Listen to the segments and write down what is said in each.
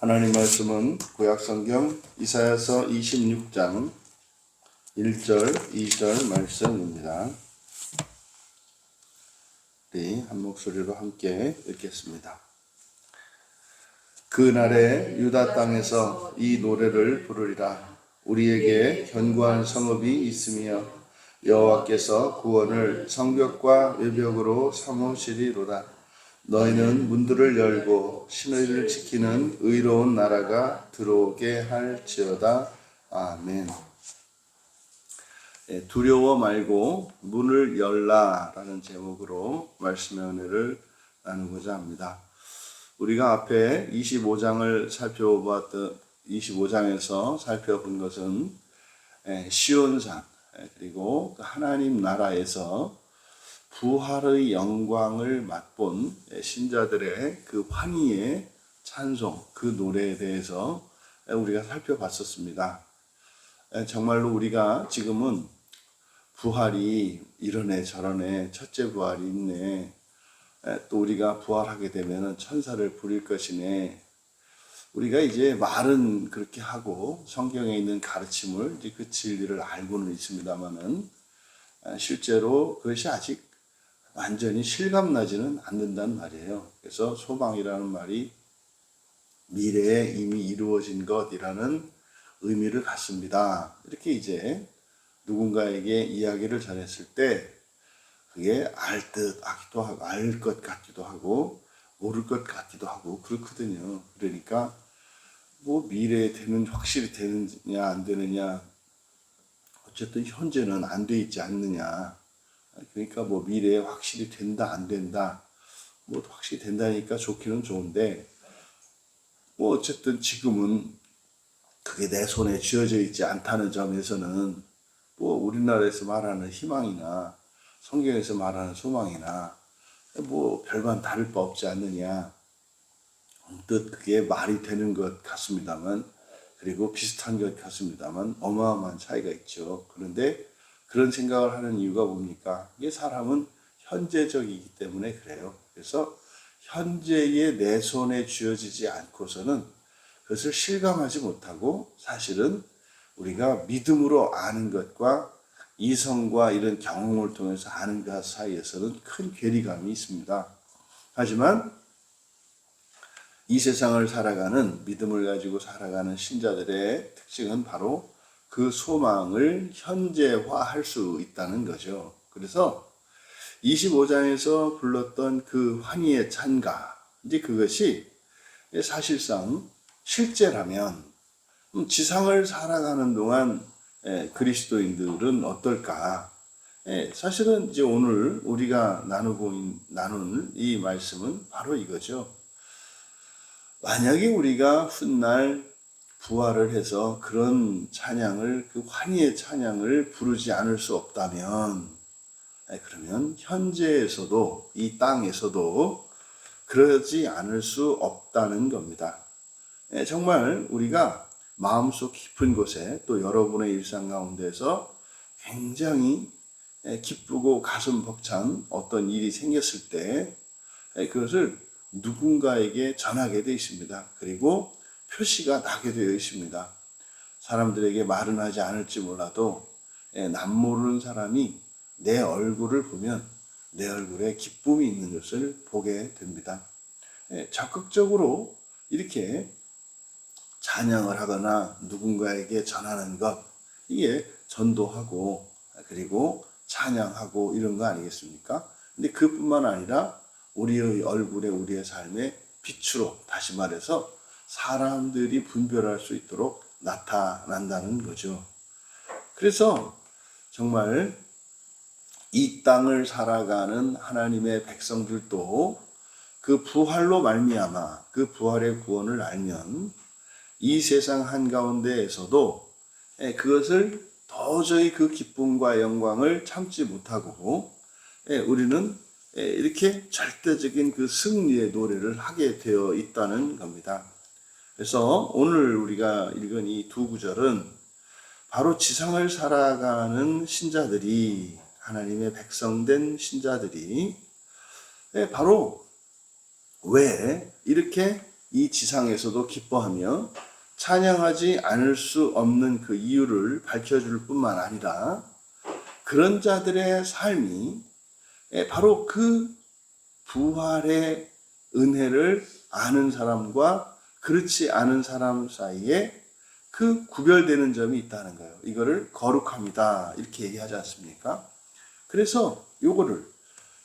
하나님 말씀은 구약성경 이사야서 26장 1절, 2절 말씀입니다. 우리 한 목소리로 함께 읽겠습니다. 그날에 유다 땅에서 이 노래를 부르리라. 우리에게 견고한 성읍이 있으며 여호와께서 구원을 성벽과 외벽으로 삼으시리로다. 너희는 문들을 열고 신의를 지키는 의로운 나라가 들어오게 할지어다. 아멘. 두려워 말고 문을 열라라는 제목으로 말씀의 은혜를 나누고자 합니다. 우리가 앞에 25장에서 살펴본 것은 시온산 그리고 하나님 나라에서 부활의 영광을 맛본 신자들의 그 환희의 찬송, 그 노래에 대해서 우리가 살펴봤었습니다. 정말로 우리가 지금은 부활이 이러네 저러네, 첫째 부활이 있네, 또 우리가 부활하게 되면 천사를 부릴 것이네, 우리가 이제 말은 그렇게 하고 성경에 있는 가르침을 이제 그 진리를 알고는 있습니다만은 실제로 그것이 아직 완전히 실감나지는 않는단 말이에요. 그래서 소망이라는 말이 미래에 이미 이루어진 것이라는 의미를 갖습니다. 이렇게 이제 누군가에게 이야기를 전했을 때 그게 알 듯 하기도 하고 알 것 같기도 하고 모를 것 같기도 하고 그렇거든요. 그러니까 뭐 미래에 확실히 되느냐 안 되느냐, 어쨌든 현재는 안 돼 있지 않느냐. 그러니까 뭐 미래에 확실히 된다 안 된다, 뭐 확실히 된다니까 좋기는 좋은데 뭐 어쨌든 지금은 그게 내 손에 쥐어져 있지 않다는 점에서는 뭐 우리나라에서 말하는 희망이나 성경에서 말하는 소망이나 뭐 별반 다를 바 없지 않느냐. 언뜻 그게 말이 되는 것 같습니다만, 그리고 비슷한 것 같습니다만 어마어마한 차이가 있죠. 그런데 그런 생각을 하는 이유가 뭡니까? 이게 사람은 현재적이기 때문에 그래요. 그래서 현재의 내 손에 쥐어지지 않고서는 그것을 실감하지 못하고, 사실은 우리가 믿음으로 아는 것과 이성과 이런 경험을 통해서 아는 것 사이에서는 큰 괴리감이 있습니다. 하지만 이 세상을 살아가는, 믿음을 가지고 살아가는 신자들의 특징은 바로 그 소망을 현재화할 수 있다는 거죠. 그래서 25장에서 불렀던 그 환희의 찬가, 이제 그것이 사실상 실제라면 지상을 살아가는 동안 그리스도인들은 어떨까? 사실은 이제 오늘 우리가 나눌 이 말씀은 바로 이거죠. 만약에 우리가 훗날 부활을 해서 그런 찬양을, 그 환희의 찬양을 부르지 않을 수 없다면, 그러면 현재에서도, 이 땅에서도 그러지 않을 수 없다는 겁니다. 정말 우리가 마음속 깊은 곳에, 또 여러분의 일상 가운데서 굉장히 기쁘고 가슴 벅찬 어떤 일이 생겼을 때 그것을 누군가에게 전하게 되어 있습니다. 그리고 표시가 나게 되어 있습니다. 사람들에게 말은 하지 않을지 몰라도 남모르는 사람이 내 얼굴을 보면 내 얼굴에 기쁨이 있는 것을 보게 됩니다. 적극적으로 이렇게 찬양을 하거나 누군가에게 전하는 것, 이게 전도하고 그리고 찬양하고 이런 거 아니겠습니까? 근데 그뿐만 아니라 우리의 얼굴에, 우리의 삶의 빛으로, 다시 말해서 사람들이 분별할 수 있도록 나타난다는 거죠. 그래서 정말 이 땅을 살아가는 하나님의 백성들도 그 부활로 말미암아 그 부활의 구원을 알면 이 세상 한가운데에서도 그것을 도저히 그 기쁨과 영광을 참지 못하고 우리는 이렇게 절대적인 그 승리의 노래를 하게 되어 있다는 겁니다. 그래서 오늘 우리가 읽은 이 두 구절은 바로 지상을 살아가는 신자들이, 하나님의 백성된 신자들이 바로 왜 이렇게 이 지상에서도 기뻐하며 찬양하지 않을 수 없는 그 이유를 밝혀줄 뿐만 아니라 그런 자들의 삶이 바로 그 부활의 은혜를 아는 사람과 그렇지 않은 사람 사이에 그 구별되는 점이 있다는 거예요. 이거를 거룩함이다 이렇게 얘기하지 않습니까? 그래서 요거를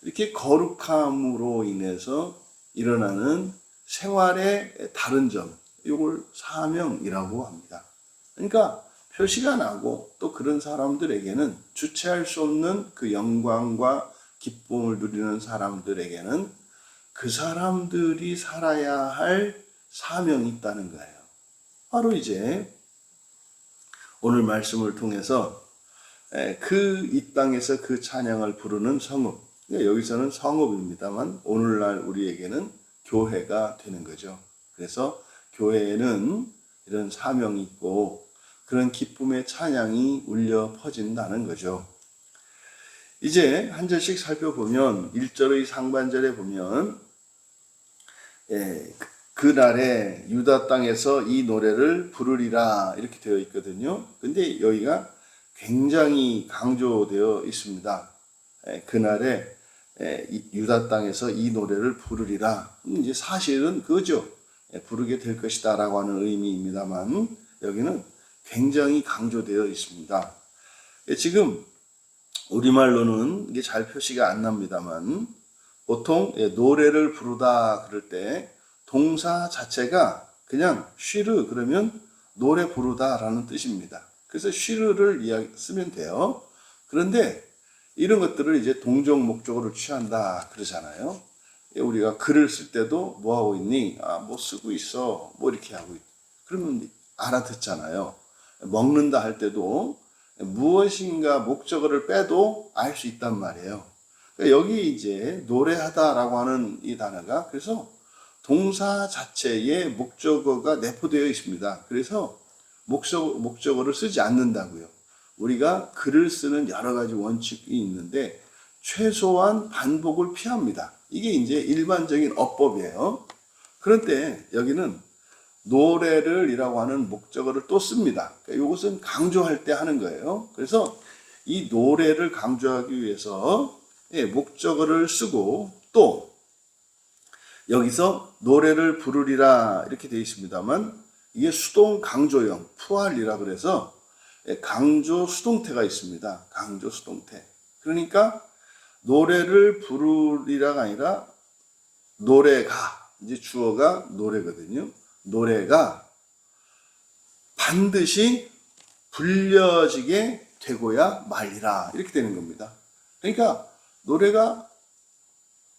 이렇게 거룩함으로 인해서 일어나는 생활의 다른 점, 이걸 사명이라고 합니다. 그러니까 표시가 나고 또 그런 사람들에게는 주체할 수 없는 그 영광과 기쁨을 누리는 사람들에게는 그 사람들이 살아야 할 사명이 있다는 거예요. 바로 이제 오늘 말씀을 통해서 그 이 땅에서 그 찬양을 부르는 성읍, 여기서는 성읍입니다만 오늘날 우리에게는 교회가 되는 거죠. 그래서 교회에는 이런 사명이 있고 그런 기쁨의 찬양이 울려 퍼진다는 거죠. 이제 한 절씩 살펴보면 1절의 상반절에 보면 그날에 유다 땅에서 이 노래를 부르리라 이렇게 되어 있거든요. 근데 여기가 굉장히 강조되어 있습니다. 그날에 유다 땅에서 이 노래를 부르리라. 이제 사실은 그거죠. 부르게 될 것이다 라고 하는 의미입니다만 여기는 굉장히 강조되어 있습니다. 지금 우리말로는 이게 잘 표시가 안 납니다만 보통 노래를 부르다 그럴 때 동사 자체가 그냥 쉬르 그러면 노래 부르다 라는 뜻입니다. 그래서 쉬르를 쓰면 돼요. 그런데 이런 것들을 이제 동적 목적어를 취한다 그러잖아요. 우리가 글을 쓸 때도 뭐 하고 있니? 뭐 쓰고 있어. 뭐 이렇게 하고 있. 그러면 알아듣잖아요. 먹는다 할 때도 무엇인가 목적어를 빼도 알 수 있단 말이에요. 그러니까 여기 이제 노래하다라고 하는 이 단어가 그래서 동사 자체에 목적어가 내포되어 있습니다. 그래서 목적어를 쓰지 않는다고요. 우리가 글을 쓰는 여러 가지 원칙이 있는데 최소한 반복을 피합니다. 이게 이제 일반적인 어법이에요. 그런데 여기는 노래를 이라고 하는 목적어를 또 씁니다. 그러니까 이것은 강조할 때 하는 거예요. 그래서 이 노래를 강조하기 위해서 목적어를 쓰고 또 여기서 노래를 부르리라 이렇게 되어 있습니다만 이게 수동 강조형 푸할리라 그래서 강조 수동태가 있습니다. 강조 수동태. 그러니까 노래를 부르리라가 아니라 노래가 이제 주어가 노래거든요. 노래가 반드시 불려지게 되고야 말리라 이렇게 되는 겁니다. 그러니까 노래가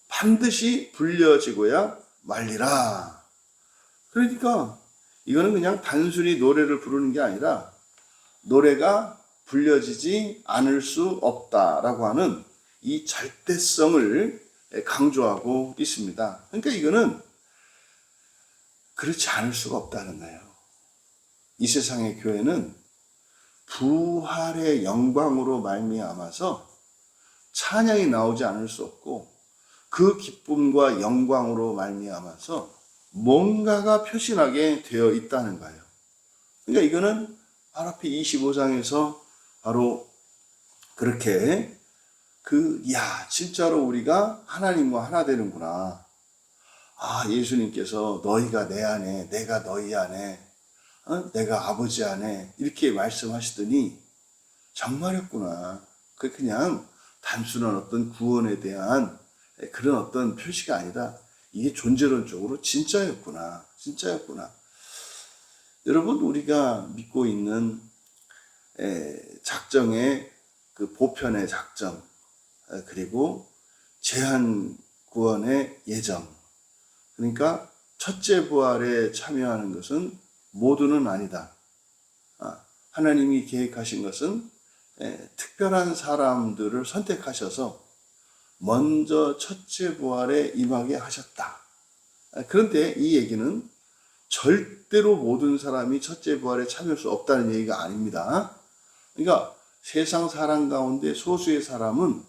반드시 불려지고야 말리라. 그러니까 이거는 그냥 단순히 노래를 부르는 게 아니라 노래가 불려지지 않을 수 없다라고 하는 이 절대성을 강조하고 있습니다. 그러니까 이거는 그렇지 않을 수가 없다는 거예요. 이 세상의 교회는 부활의 영광으로 말미암아서 찬양이 나오지 않을 수 없고 그 기쁨과 영광으로 말미암아서 뭔가가 표시나게 되어 있다는 거예요. 그러니까 이거는 바로 앞에 25장에서 바로 그렇게 진짜로 우리가 하나님과 하나 되는구나. 예수님께서 너희가 내 안에, 내가 너희 안에, 내가 아버지 안에 이렇게 말씀하시더니 정말이었구나. 그 그냥 단순한 어떤 구원에 대한 그런 어떤 표시가 아니라 이게 존재론적으로 진짜였구나. 진짜였구나. 여러분, 우리가 믿고 있는 작정의 그 보편의 작정, 그리고 제한 구원의 예정. 그러니까 첫째 부활에 참여하는 것은 모두는 아니다. 하나님이 계획하신 것은 특별한 사람들을 선택하셔서 먼저 첫째 부활에 임하게 하셨다. 그런데 이 얘기는 절대로 모든 사람이 첫째 부활에 참여할 수 없다는 얘기가 아닙니다. 그러니까 세상 사람 가운데 소수의 사람은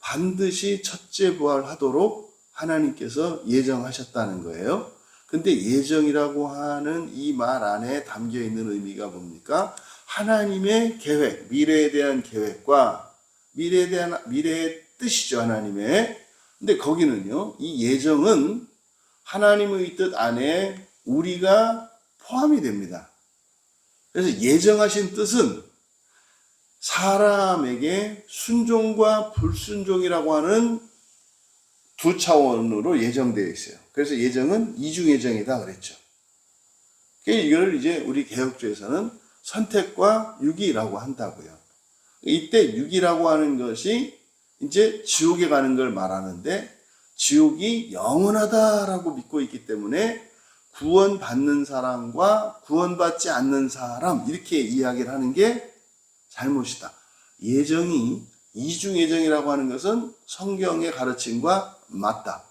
반드시 첫째 부활하도록 하나님께서 예정하셨다는 거예요. 근데 예정이라고 하는 이 말 안에 담겨 있는 의미가 뭡니까? 하나님의 계획, 미래에 대한 계획과 미래의 뜻이죠, 하나님의. 근데 거기는요, 이 예정은 하나님의 뜻 안에 우리가 포함이 됩니다. 그래서 예정하신 뜻은 사람에게 순종과 불순종이라고 하는 두 차원으로 예정되어 있어요. 그래서 예정은 이중예정이다 그랬죠. 이걸 이제 우리 개혁주에서는 선택과 유기라고 한다고요. 이때 유기라고 하는 것이 이제 지옥에 가는 걸 말하는데, 지옥이 영원하다라고 믿고 있기 때문에 구원받는 사람과 구원받지 않는 사람, 이렇게 이야기를 하는 게 잘못이다. 예정이 이중예정이라고 하는 것은 성경의 가르침과 맞다.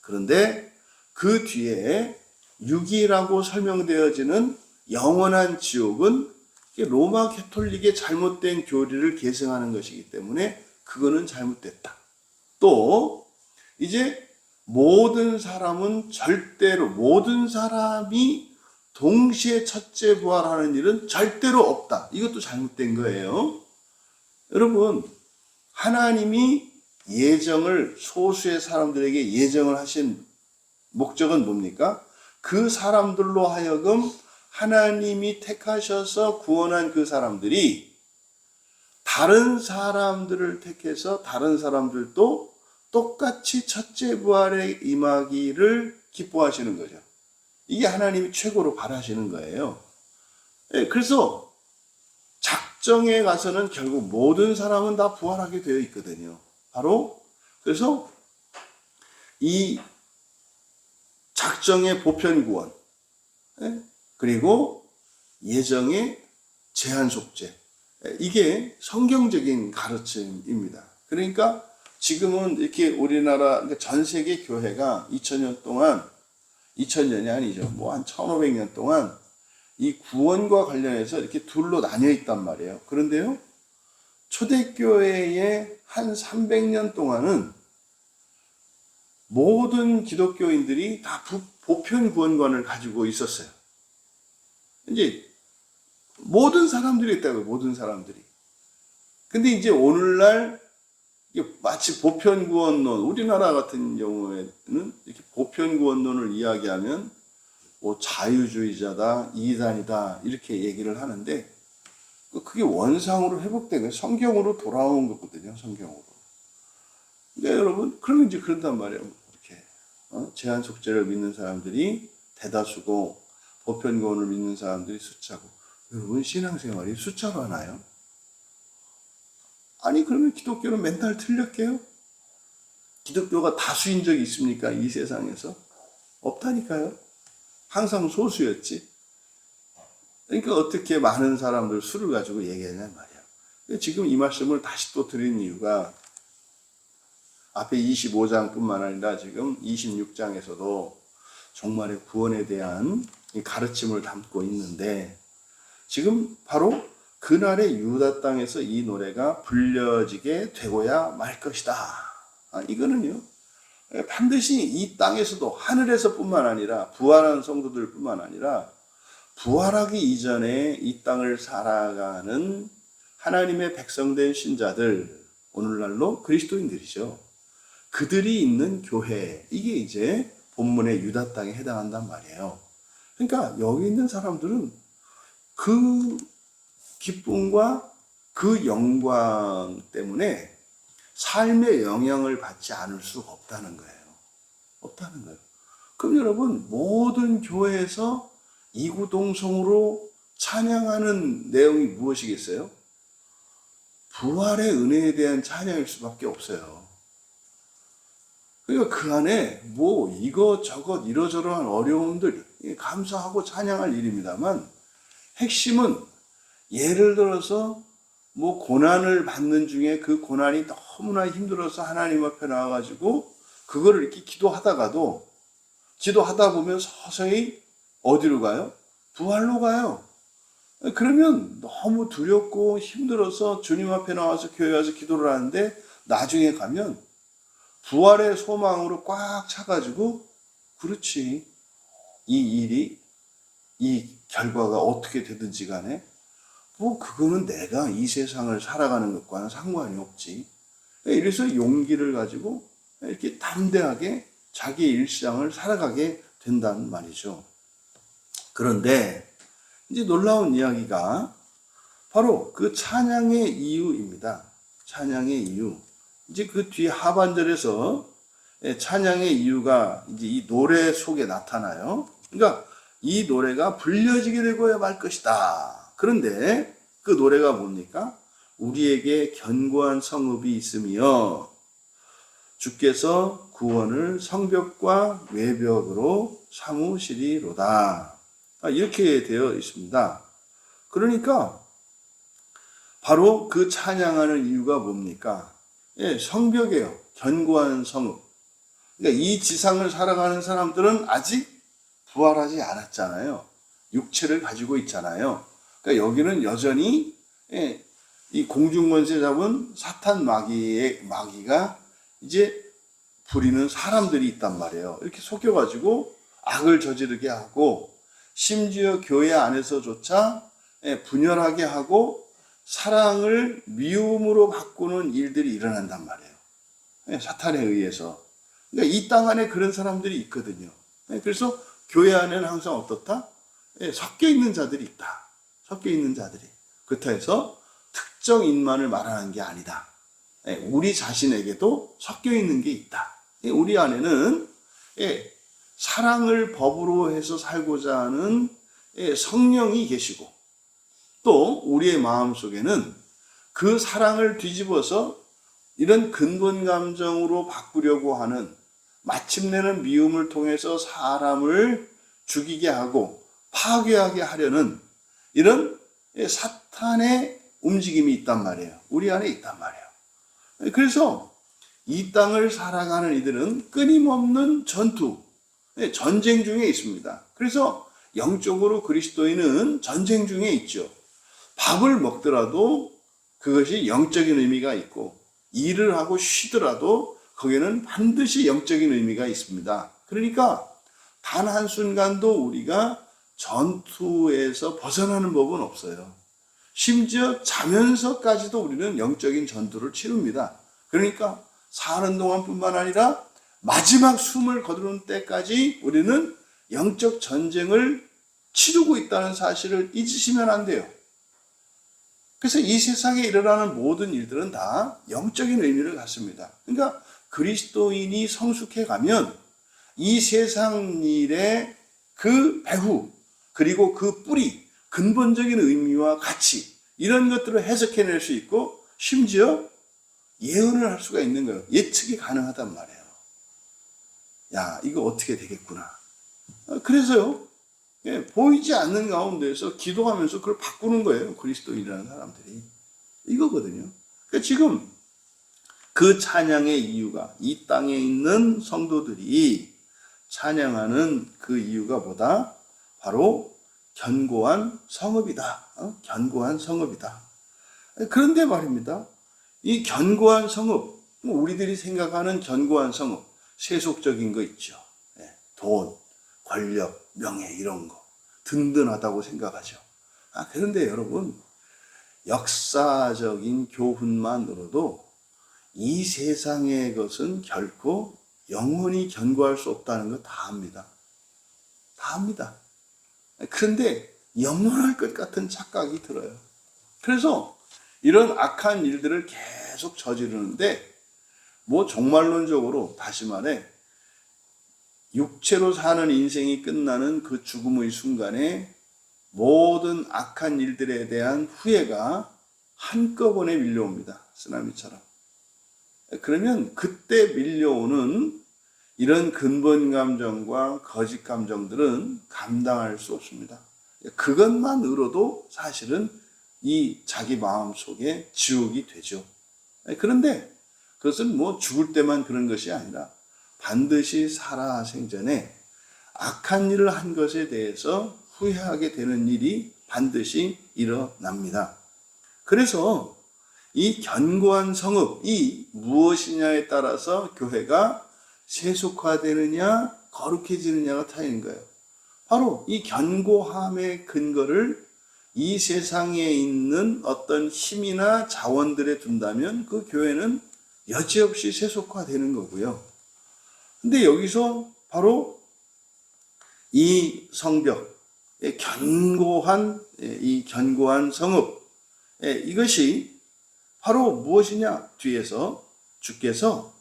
그런데 그 뒤에 유기라고 설명되어지는 영원한 지옥은 로마 가톨릭의 잘못된 교리를 계승하는 것이기 때문에 그거는 잘못됐다. 또 이제 모든 사람이 동시에 첫째 부활하는 일은 절대로 없다. 이것도 잘못된 거예요. 여러분, 하나님이 소수의 사람들에게 예정을 하신 목적은 뭡니까? 그 사람들로 하여금 하나님이 택하셔서 구원한 그 사람들이 다른 사람들을 택해서 다른 사람들도 똑같이 첫째 부활에 임하기를 기뻐하시는 거죠. 이게 하나님이 최고로 바라시는 거예요. 그래서 작정에 가서는 결국 모든 사람은 다 부활하게 되어 있거든요. 그래서 이 작정의 보편 구원, 그리고 예정의 제한 속죄, 이게 성경적인 가르침입니다. 그러니까 지금은 이렇게 우리나라 전 세계 교회가 2000년이 아니죠. 한 1500년 동안 이 구원과 관련해서 이렇게 둘로 나뉘어 있단 말이에요. 그런데요, 초대교회의 한 300년 동안은 모든 기독교인들이 다 보편 구원관을 가지고 있었어요. 이제 모든 사람들이 있다고요. 모든 사람들이. 근데 이제 오늘날 마치 보편구원론, 우리나라 같은 경우에는 이렇게 보편구원론을 이야기하면 자유주의자다, 이단이다, 이렇게 얘기를 하는데, 그게 원상으로 회복된 거예요. 성경으로 돌아온 거거든요, 성경으로. 그러니까 여러분, 그러면 이제 그런단 말이에요. 이렇게, 제한 속죄를 믿는 사람들이 대다수고, 보편구원을 믿는 사람들이 숫자고, 여러분, 신앙생활이 숫자로 하나요? 아니, 그러면 기독교는 맨날 틀렸게요? 기독교가 다수인 적이 있습니까? 이 세상에서? 없다니까요. 항상 소수였지. 그러니까 어떻게 많은 사람들 수를 가지고 얘기하냐 말이야. 지금 이 말씀을 다시 또 드린 이유가 앞에 25장뿐만 아니라 지금 26장에서도 종말의 구원에 대한 가르침을 담고 있는데, 지금 바로 그날의 유다 땅에서 이 노래가 불려지게 되고야 말 것이다. 이거는요, 반드시 이 땅에서도 하늘에서뿐만 아니라 부활한 성도들뿐만 아니라 부활하기 이전에 이 땅을 살아가는 하나님의 백성된 신자들, 오늘날로 그리스도인들이죠. 그들이 있는 교회, 이게 이제 본문의 유다 땅에 해당한단 말이에요. 그러니까 여기 있는 사람들은 그 기쁨과 그 영광 때문에 삶의 영향을 받지 않을 수가 없다는 거예요. 없다는 거예요. 그럼 여러분, 모든 교회에서 이구동성으로 찬양하는 내용이 무엇이겠어요? 부활의 은혜에 대한 찬양일 수밖에 없어요. 그러니까 그 안에 이것저것 이러저러한 어려움들 감사하고 찬양할 일입니다만, 핵심은 예를 들어서 고난을 받는 중에 그 고난이 너무나 힘들어서 하나님 앞에 나와가지고 그거를 이렇게 기도하다 보면 서서히 어디로 가요? 부활로 가요. 그러면 너무 두렵고 힘들어서 주님 앞에 나와서 교회 와서 기도를 하는데, 나중에 가면 부활의 소망으로 꽉 차가지고, 그렇지, 이 일이, 이 결과가 어떻게 되든지 간에 뭐 그거는 내가 이 세상을 살아가는 것과는 상관이 없지. 이래서 용기를 가지고 이렇게 담대하게 자기 일상을 살아가게 된다는 말이죠. 그런데 이제 놀라운 이야기가 바로 그 찬양의 이유입니다. 찬양의 이유. 이제 그 뒤 하반절에서 찬양의 이유가 이제 이 노래 속에 나타나요. 그러니까 이 노래가 불려지게 되고야 말 것이다. 그런데 그 노래가 뭡니까? 우리에게 견고한 성읍이 있으며 주께서 구원을 성벽과 외벽으로 삼으시리로다. 이렇게 되어 있습니다. 그러니까 바로 그 찬양하는 이유가 뭡니까? 성벽이에요. 견고한 성읍. 그러니까 이 지상을 살아가는 사람들은 아직 부활하지 않았잖아요. 육체를 가지고 있잖아요. 그러니까 여기는 여전히 이 공중권세 잡은 사탄 마귀가 이제 부리는 사람들이 있단 말이에요. 이렇게 속여가지고 악을 저지르게 하고 심지어 교회 안에서조차 분열하게 하고 사랑을 미움으로 바꾸는 일들이 일어난단 말이에요. 사탄에 의해서. 그러니까 이 땅 안에 그런 사람들이 있거든요. 그래서 교회 안에는 항상 어떻다? 섞여 있는 자들이 있다. 섞여 있는 자들이. 그렇다 해서 특정 인만을 말하는 게 아니다. 우리 자신에게도 섞여 있는 게 있다. 우리 안에는 사랑을 법으로 해서 살고자 하는 성령이 계시고 또 우리의 마음 속에는 그 사랑을 뒤집어서 이런 근본 감정으로 바꾸려고 하는 마침내는 미움을 통해서 사람을 죽이게 하고 파괴하게 하려는 이런 사탄의 움직임이 있단 말이에요. 우리 안에 있단 말이에요. 그래서 이 땅을 살아가는 이들은 끊임없는 전쟁 중에 있습니다. 그래서 영적으로 그리스도인은 전쟁 중에 있죠. 밥을 먹더라도 그것이 영적인 의미가 있고 일을 하고 쉬더라도 거기에는 반드시 영적인 의미가 있습니다. 그러니까 단 한순간도 우리가 전투에서 벗어나는 법은 없어요. 심지어 자면서까지도 우리는 영적인 전투를 치릅니다. 그러니까 사는 동안뿐만 아니라 마지막 숨을 거두는 때까지 우리는 영적 전쟁을 치르고 있다는 사실을 잊으시면 안 돼요. 그래서 이 세상에 일어나는 모든 일들은 다 영적인 의미를 갖습니다. 그러니까 그리스도인이 성숙해 가면 이 세상 일의 그 배후 그리고 그 뿌리 근본적인 의미와 가치 이런 것들을 해석해낼 수 있고 심지어 예언을 할 수가 있는 거예요. 예측이 가능하단 말이에요. 야, 이거 어떻게 되겠구나. 그래서요. 보이지 않는 가운데서 기도하면서 그걸 바꾸는 거예요. 그리스도인이라는 사람들이. 이거거든요. 그러니까 지금 그 찬양의 이유가 이 땅에 있는 성도들이 찬양하는 그 이유가 뭐다? 바로 견고한 성읍이다. 견고한 성읍이다. 그런데 말입니다. 이 견고한 성읍, 우리들이 생각하는 견고한 성읍, 세속적인 거 있죠. 돈, 권력, 명예 이런 거 든든하다고 생각하죠. 그런데 여러분 역사적인 교훈만으로도 이 세상의 것은 결코 영원히 견고할 수 없다는 거 다 압니다. 다 압니다. 그런데 영원할 것 같은 착각이 들어요. 그래서 이런 악한 일들을 계속 저지르는데 뭐 종말론적으로 다시 말해 육체로 사는 인생이 끝나는 그 죽음의 순간에 모든 악한 일들에 대한 후회가 한꺼번에 밀려옵니다. 쓰나미처럼. 그러면 그때 밀려오는 이런 근본 감정과 거짓 감정들은 감당할 수 없습니다. 그것만으로도 사실은 이 자기 마음 속에 지옥이 되죠. 그런데 그것은 뭐 죽을 때만 그런 것이 아니라 반드시 살아생전에 악한 일을 한 것에 대해서 후회하게 되는 일이 반드시 일어납니다. 그래서 이 견고한 성읍이 무엇이냐에 따라서 교회가 세속화되느냐 거룩해지느냐가 차이인 거예요. 바로 이 견고함의 근거를 이 세상에 있는 어떤 힘이나 자원들에 둔다면 그 교회는 여지없이 세속화되는 거고요. 근데 여기서 바로 이 성벽의 견고한 성읍, 이것이 바로 무엇이냐? 뒤에서 주께서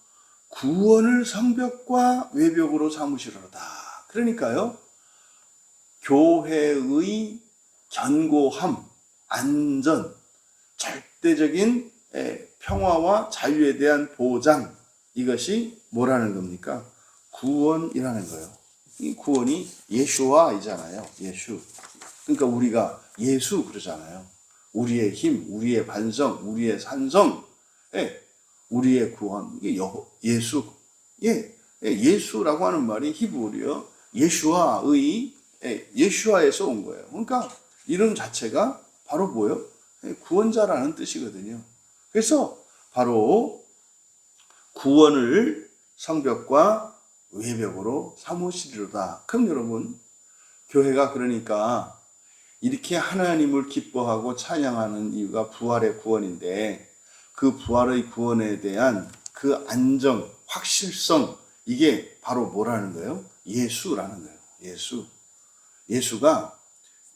구원을 성벽과 외벽으로 삼으시로다. 그러니까요, 교회의 견고함, 안전, 절대적인 평화와 자유에 대한 보장, 이것이 뭐라는 겁니까? 구원이라는 거예요. 이 구원이 예수와이잖아요. 예수. 그러니까 우리가 예수 그러잖아요. 우리의 힘, 우리의 반성, 우리의 산성, 우리의 구원, 이게 예수. 예수라고 하는 말이 히브리어 예수와의, 예수와에서 온 거예요. 그러니까 이름 자체가 바로 뭐예요? 구원자라는 뜻이거든요. 그래서 바로 구원을 성벽과 외벽으로 삼으시리로다. 그럼 여러분, 교회가 그러니까 이렇게 하나님을 기뻐하고 찬양하는 이유가 부활의 구원인데, 그 부활의 구원에 대한 그 안정, 확실성, 이게 바로 뭐라는 거예요? 예수라는 거예요. 예수. 예수가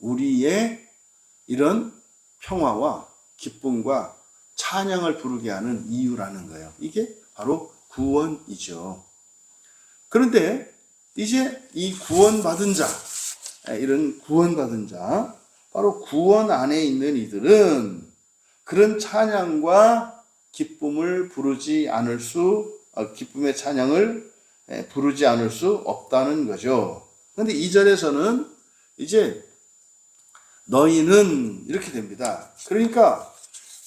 우리의 이런 평화와 기쁨과 찬양을 부르게 하는 이유라는 거예요. 이게 바로 구원이죠. 그런데 이제 이 구원받은 자, 이런 구원받은 자, 바로 구원 안에 있는 이들은 그런 찬양과 기쁨을 부르지 않을 기쁨의 찬양을 부르지 않을 수 없다는 거죠. 그런데 2절에서는 이제 너희는 이렇게 됩니다. 그러니까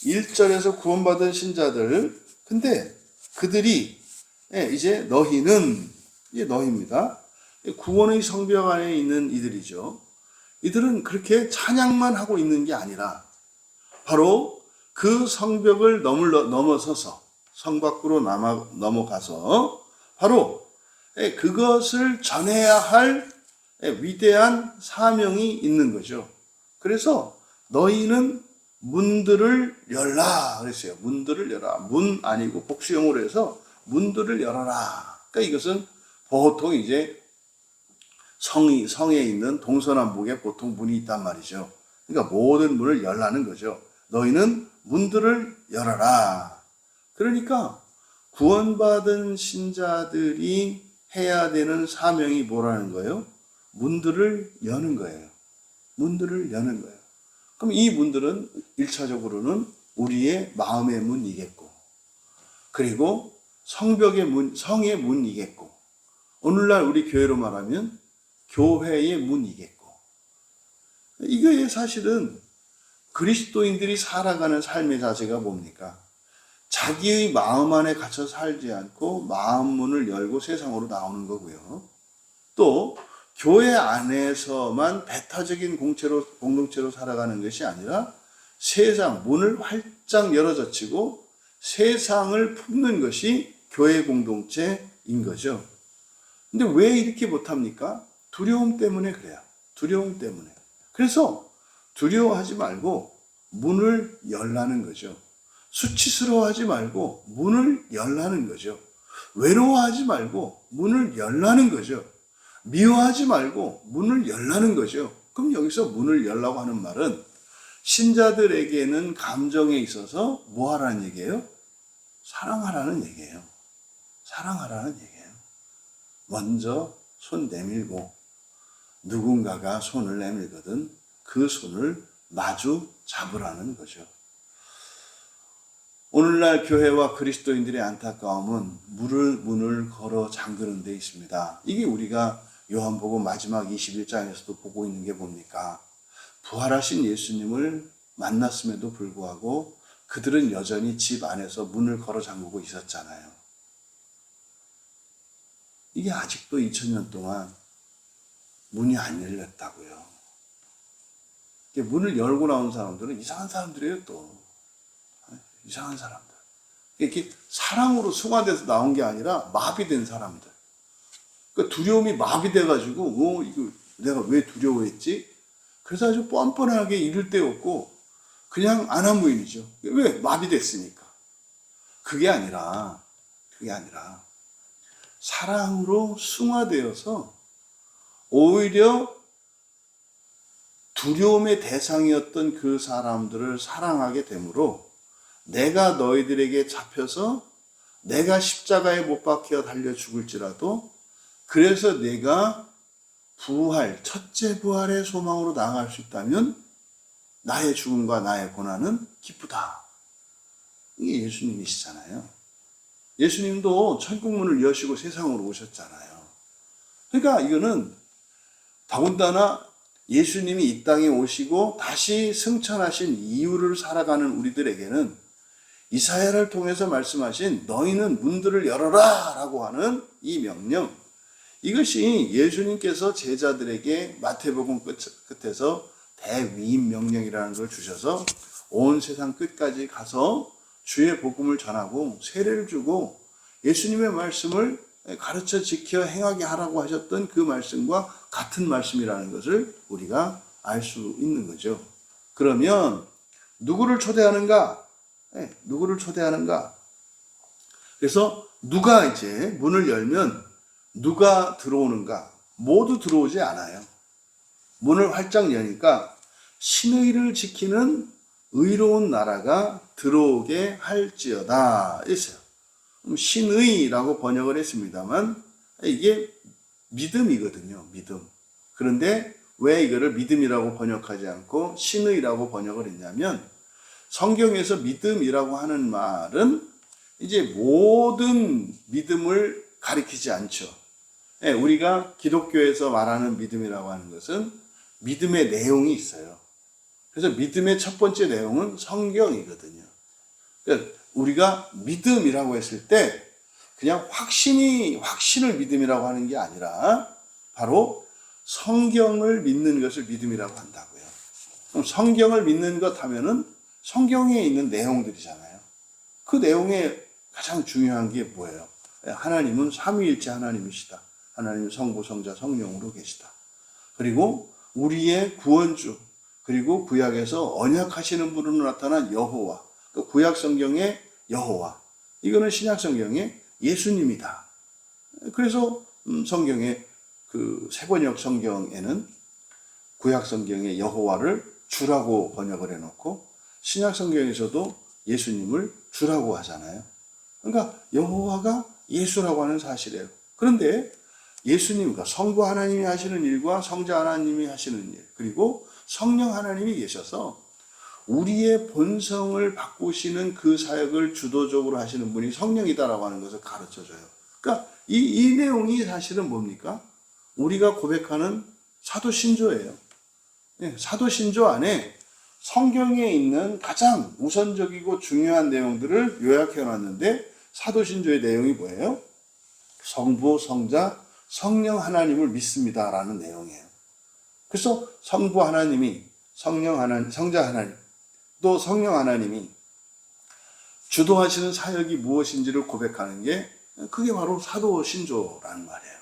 1절에서 구원받은 신자들, 근데 그들이 이제 너희는, 이게 너희입니다. 구원의 성벽 안에 있는 이들이죠. 이들은 그렇게 찬양만 하고 있는 게 아니라 바로 그 성벽을 넘어서서 성 밖으로 넘어가서 바로 그것을 전해야 할 위대한 사명이 있는 거죠. 그래서 너희는 문들을 열라 그랬어요. 문들을 열라. 문 아니고 복수형으로 해서 문들을 열어라. 그러니까 이것은 보통 이제 성에 있는 동서남북에 보통 문이 있단 말이죠. 그러니까 모든 문을 열라는 거죠. 너희는 문들을 열어라. 그러니까 구원받은 신자들이 해야 되는 사명이 뭐라는 거예요? 문들을 여는 거예요. 문들을 여는 거예요. 그럼 이 문들은 1차적으로는 우리의 마음의 문이겠고, 그리고 성벽의 문, 성의 문이겠고, 오늘날 우리 교회로 말하면 교회의 문이겠고, 이게 사실은 그리스도인들이 살아가는 삶의 자세가 뭡니까? 자기의 마음 안에 갇혀 살지 않고 마음 문을 열고 세상으로 나오는 거고요. 또 교회 안에서만 배타적인 공동체로 살아가는 것이 아니라 세상 문을 활짝 열어젖히고 세상을 품는 것이 교회 공동체인 거죠. 근데 왜 이렇게 못합니까? 두려움 때문에 그래요. 두려움 때문에. 그래서 두려워하지 말고 문을 열라는 거죠. 수치스러워하지 말고 문을 열라는 거죠. 외로워하지 말고 문을 열라는 거죠. 미워하지 말고 문을 열라는 거죠. 그럼 여기서 문을 열라고 하는 말은 신자들에게는 감정에 있어서 뭐 하라는 얘기예요? 사랑하라는 얘기예요. 사랑하라는 얘기예요. 먼저 손 내밀고 누군가가 손을 내밀거든 그 손을 마주 잡으라는 거죠. 오늘날 교회와 그리스도인들의 안타까움은 문을 걸어 잠그는 데 있습니다. 이게 우리가 요한복음 마지막 21장에서도 보고 있는 게 뭡니까? 부활하신 예수님을 만났음에도 불구하고 그들은 여전히 집 안에서 문을 걸어 잠그고 있었잖아요. 이게 아직도 2000년 동안 문이 안 열렸다고요. 문을 열고 나온 사람들은 이상한 사람들이에요, 또. 이상한 사람들. 이렇게 사랑으로 승화돼서 나온 게 아니라 마비된 사람들. 그러니까 두려움이 마비돼가지고, 이거 내가 왜 두려워했지? 그래서 아주 뻔뻔하게 이를 데 없고 그냥 안하무인이죠. 왜? 마비됐으니까. 그게 아니라 사랑으로 승화되어서 오히려 두려움의 대상이었던 그 사람들을 사랑하게 되므로 내가 너희들에게 잡혀서 내가 십자가에 못 박혀 달려 죽을지라도 그래서 내가 부활, 첫째 부활의 소망으로 나아갈 수 있다면 나의 죽음과 나의 고난은 기쁘다. 이게 예수님이시잖아요. 예수님도 천국문을 여시고 세상으로 오셨잖아요. 그러니까 이거는 더군다나 예수님이 이 땅에 오시고 다시 승천하신 이유를 살아가는 우리들에게는 이사야를 통해서 말씀하신 너희는 문들을 열어라 라고 하는 이 명령, 이것이 예수님께서 제자들에게 마태복음 끝에서 대위임 명령이라는 걸 주셔서 온 세상 끝까지 가서 주의 복음을 전하고 세례를 주고 예수님의 말씀을 가르쳐 지켜 행하게 하라고 하셨던 그 말씀과 같은 말씀이라는 것을 우리가 알 수 있는 거죠. 그러면 누구를 초대하는가? 누구를 초대하는가? 그래서 누가 이제 문을 열면 누가 들어오는가? 모두 들어오지 않아요. 문을 활짝 여니까 신의를 지키는 의로운 나라가 들어오게 할지어다 있어요. 신의라고 번역을 했습니다만 이게 믿음이거든요. 믿음. 그런데 왜 이거를 믿음이라고 번역하지 않고 신의라고 번역을 했냐면 성경에서 믿음이라고 하는 말은 이제 모든 믿음을 가리키지 않죠. 우리가 기독교에서 말하는 믿음이라고 하는 것은 믿음의 내용이 있어요. 그래서 믿음의 첫 번째 내용은 성경이거든요. 그러니까 우리가 믿음이라고 했을 때 그냥 확신을 믿음이라고 하는 게 아니라 바로 성경을 믿는 것을 믿음이라고 한다고요. 그럼 성경을 믿는 것 하면은 성경에 있는 내용들이잖아요. 그 내용에 가장 중요한 게 뭐예요? 하나님은 삼위일체 하나님이시다. 하나님은 성부, 성자, 성령으로 계시다. 그리고 우리의 구원주, 그리고 구약에서 언약하시는 분으로 나타난 여호와, 그 구약 성경의 여호와, 이거는 신약 성경의 예수님이다. 그래서 성경의 그 세번역 성경에는 구약 성경의 여호와를 주라고 번역을 해놓고 신약 성경에서도 예수님을 주라고 하잖아요. 그러니까 여호와가 예수라고 하는 사실이에요. 그런데 예수님과 성부 하나님이 하시는 일과 성자 하나님이 하시는 일, 그리고 성령 하나님이 계셔서 우리의 본성을 바꾸시는 그 사역을 주도적으로 하시는 분이 성령이다라고 하는 것을 가르쳐줘요. 그러니까 이 내용이 사실은 뭡니까? 우리가 고백하는 사도신조예요. 사도신조 안에 성경에 있는 가장 우선적이고 중요한 내용들을 요약해 놨는데 사도신조의 내용이 뭐예요? 성부, 성자, 성령 하나님을 믿습니다라는 내용이에요. 그래서 성부 하나님이, 성령 하나님, 성자 하나님, 또 성령 하나님이 주도하시는 사역이 무엇인지를 고백하는 게 그게 바로 사도신조라는 말이에요.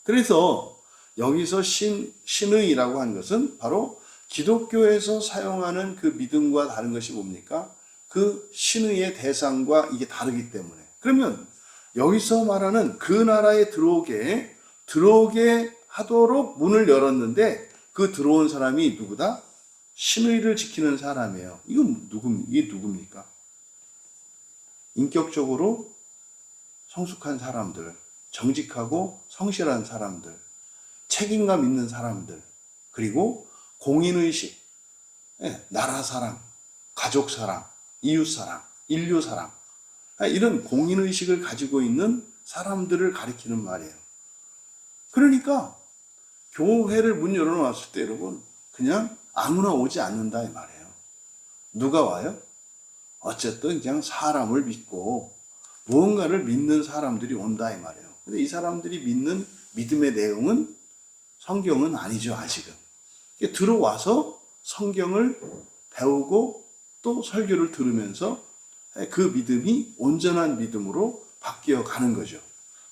그래서 여기서 신의라고 하는 것은 바로 기독교에서 사용하는 그 믿음과 다른 것이 뭡니까? 그 신의의 대상과 이게 다르기 때문에. 그러면 여기서 말하는 그 나라에 들어오게 하도록 문을 열었는데 그 들어온 사람이 누구다? 신의를 지키는 사람이에요. 이게 누굽니까? 인격적으로 성숙한 사람들, 정직하고 성실한 사람들, 책임감 있는 사람들, 그리고 공인의식, 나라 사랑, 가족 사랑, 이웃 사랑, 인류 사랑, 이런 공인의식을 가지고 있는 사람들을 가리키는 말이에요. 그러니까 교회를 문 열어놨을 때 여러분 그냥 아무나 오지 않는다 이 말이에요. 누가 와요? 어쨌든 그냥 사람을 믿고 무언가를 믿는 사람들이 온다 이 말이에요. 근데 이 사람들이 믿는 믿음의 내용은 성경은 아니죠, 아직은. 들어와서 성경을 배우고 또 설교를 들으면서 그 믿음이 온전한 믿음으로 바뀌어 가는 거죠.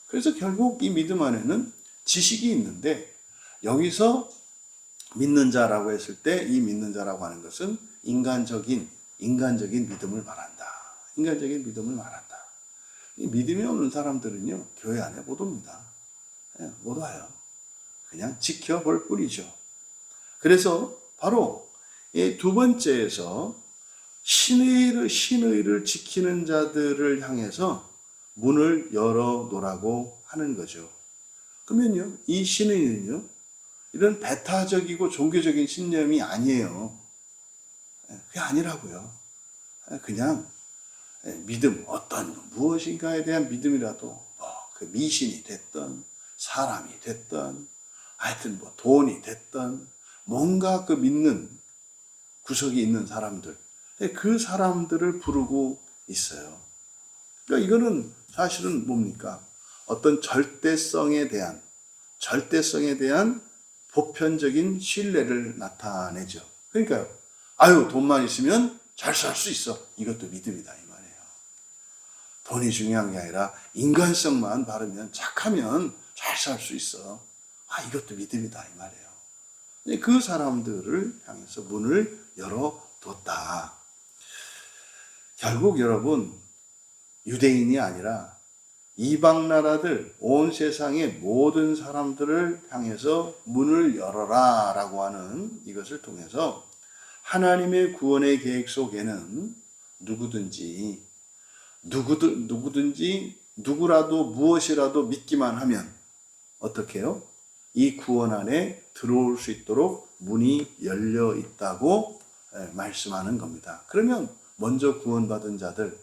그래서 결국 이 믿음 안에는 지식이 있는데 여기서 믿는 자라고 했을 때 이 믿는 자라고 하는 것은 인간적인 믿음을 말한다. 인간적인 믿음을 말한다. 이 믿음이 없는 사람들은요, 교회 안에 못 옵니다. 못 와요. 그냥 지켜볼 뿐이죠. 그래서 바로 이 두 번째에서 신의를 지키는 자들을 향해서 문을 열어놓으라고 하는 거죠. 그러면요, 이 신의는요, 이런 배타적이고 종교적인 신념이 아니에요. 그게 아니라고요. 그냥 믿음, 어떤 무엇인가에 대한 믿음이라도 그 미신이 됐던 사람이 됐던 하여튼 돈이 됐던 뭔가 그 믿는 구석이 있는 사람들, 그 사람들을 부르고 있어요. 그러니까 이거는 사실은 뭡니까? 어떤 절대성에 대한 보편적인 신뢰를 나타내죠. 그러니까요, 돈만 있으면 잘 살 수 있어. 이것도 믿음이다 이 말이에요. 돈이 중요한 게 아니라 인간성만 바르면 착하면 잘 살 수 있어. 이것도 믿음이다 이 말이에요. 그 사람들을 향해서 문을 열어뒀다. 결국 여러분, 유대인이 아니라 이방 나라들, 온 세상의 모든 사람들을 향해서 문을 열어라 라고 하는 이것을 통해서 하나님의 구원의 계획 속에는 누구라도 무엇이라도 믿기만 하면 어떻게 해요? 이 구원 안에 들어올 수 있도록 문이 열려 있다고 말씀하는 겁니다. 그러면 먼저 구원받은 자들,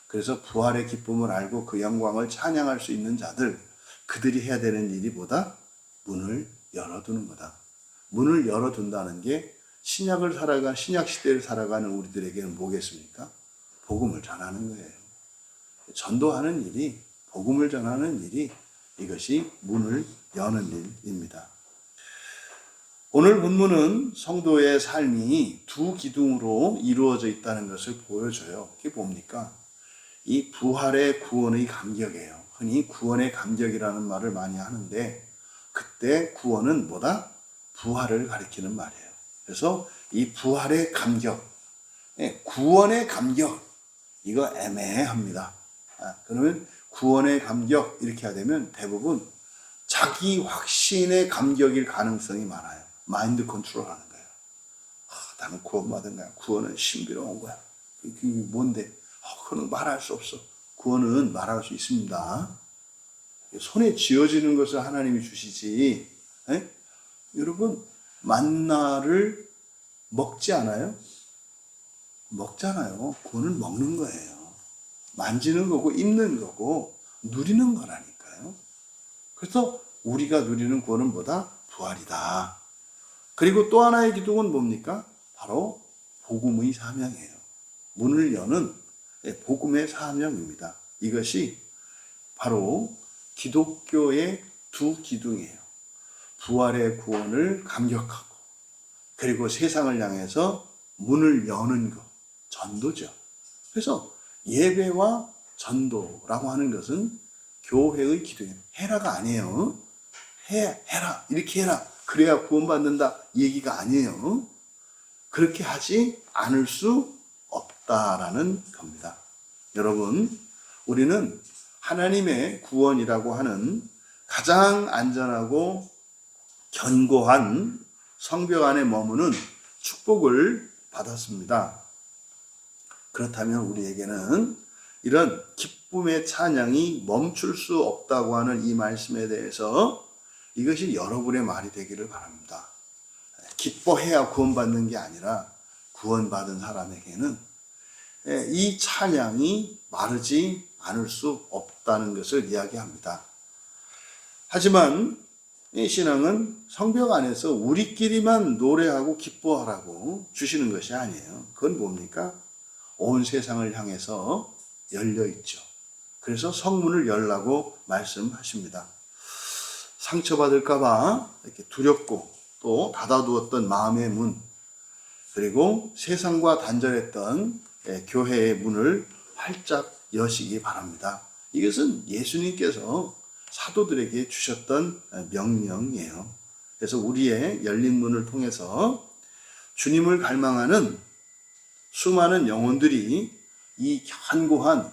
그래서 부활의 기쁨을 알고 그 영광을 찬양할 수 있는 자들, 그들이 해야 되는 일이 뭐다? 문을 열어두는 거다. 문을 열어둔다는 게 신약 시대를 살아가는 우리들에게는 뭐겠습니까? 복음을 전하는 거예요. 전도하는 일이, 복음을 전하는 일이 이것이 문을 여는 일입니다. 오늘 본문은 성도의 삶이 두 기둥으로 이루어져 있다는 것을 보여줘요. 그게 뭡니까? 이 부활의 구원의 감격이에요. 흔히 구원의 감격이라는 말을 많이 하는데 그때 구원은 뭐다? 부활을 가리키는 말이에요. 그래서 이 부활의 감격, 구원의 감격, 이거 애매합니다. 그러면 구원의 감격 이렇게 해야 되면 대부분 자기 확신의 감격일 가능성이 많아요. 마인드 컨트롤하는 거예요. 나는 구원받은 거야. 구원은 신비로운 거야. 그게 뭔데? 그건 말할 수 없어. 구원은 말할 수 있습니다. 손에 쥐어지는 것을 하나님이 주시지. 여러분, 만나를 먹지 않아요? 먹잖아요. 구원은 먹는 거예요. 만지는 거고 입는 거고 누리는 거라니까요. 그래서 우리가 누리는 구원은 뭐다? 부활이다. 그리고 또 하나의 기둥은 뭡니까? 바로 복음의 사명이에요. 문을 여는 복음의 사명입니다. 이것이 바로 기독교의 두 기둥이에요. 부활의 구원을 감격하고 그리고 세상을 향해서 문을 여는 것, 전도죠. 그래서 예배와 전도라고 하는 것은 교회의 기둥이에요. 해라가 아니에요. 해라, 이렇게 해라. 그래야 구원받는다. 이 얘기가 아니에요. 그렇게 하지 않을 수 없다라는 겁니다. 여러분, 우리는 하나님의 구원이라고 하는 가장 안전하고 견고한 성벽 안에 머무는 축복을 받았습니다. 그렇다면 우리에게는 이런 기쁨의 찬양이 멈출 수 없다고 하는 이 말씀에 대해서 이것이 여러분의 말이 되기를 바랍니다. 기뻐해야 구원받는 게 아니라 구원받은 사람에게는 이 찬양이 마르지 않을 수 없다는 것을 이야기합니다. 하지만 이 신앙은 성벽 안에서 우리끼리만 노래하고 기뻐하라고 주시는 것이 아니에요. 그건 뭡니까? 온 세상을 향해서 열려 있죠. 그래서 성문을 열라고 말씀하십니다. 상처받을까봐 이렇게 두렵고 또 닫아두었던 마음의 문, 그리고 세상과 단절했던 교회의 문을 활짝 여시기 바랍니다. 이것은 예수님께서 사도들에게 주셨던 명령이에요. 그래서 우리의 열린 문을 통해서 주님을 갈망하는 수많은 영혼들이 이 견고한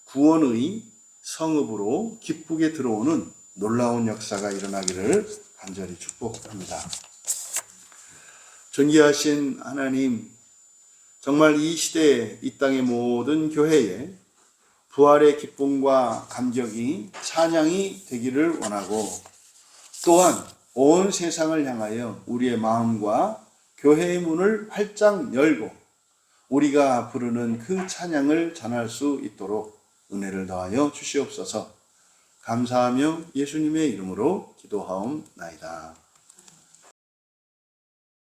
구원의 성읍으로 기쁘게 들어오는 놀라운 역사가 일어나기를 간절히 축복합니다. 존귀하신 하나님, 정말 이 시대에 이 땅의 모든 교회에 부활의 기쁨과 감격이 찬양이 되기를 원하고, 또한 온 세상을 향하여 우리의 마음과 교회의 문을 활짝 열고 우리가 부르는 그 찬양을 전할 수 있도록 은혜를 더하여 주시옵소서. 감사하며 예수님의 이름으로 기도하옵나이다.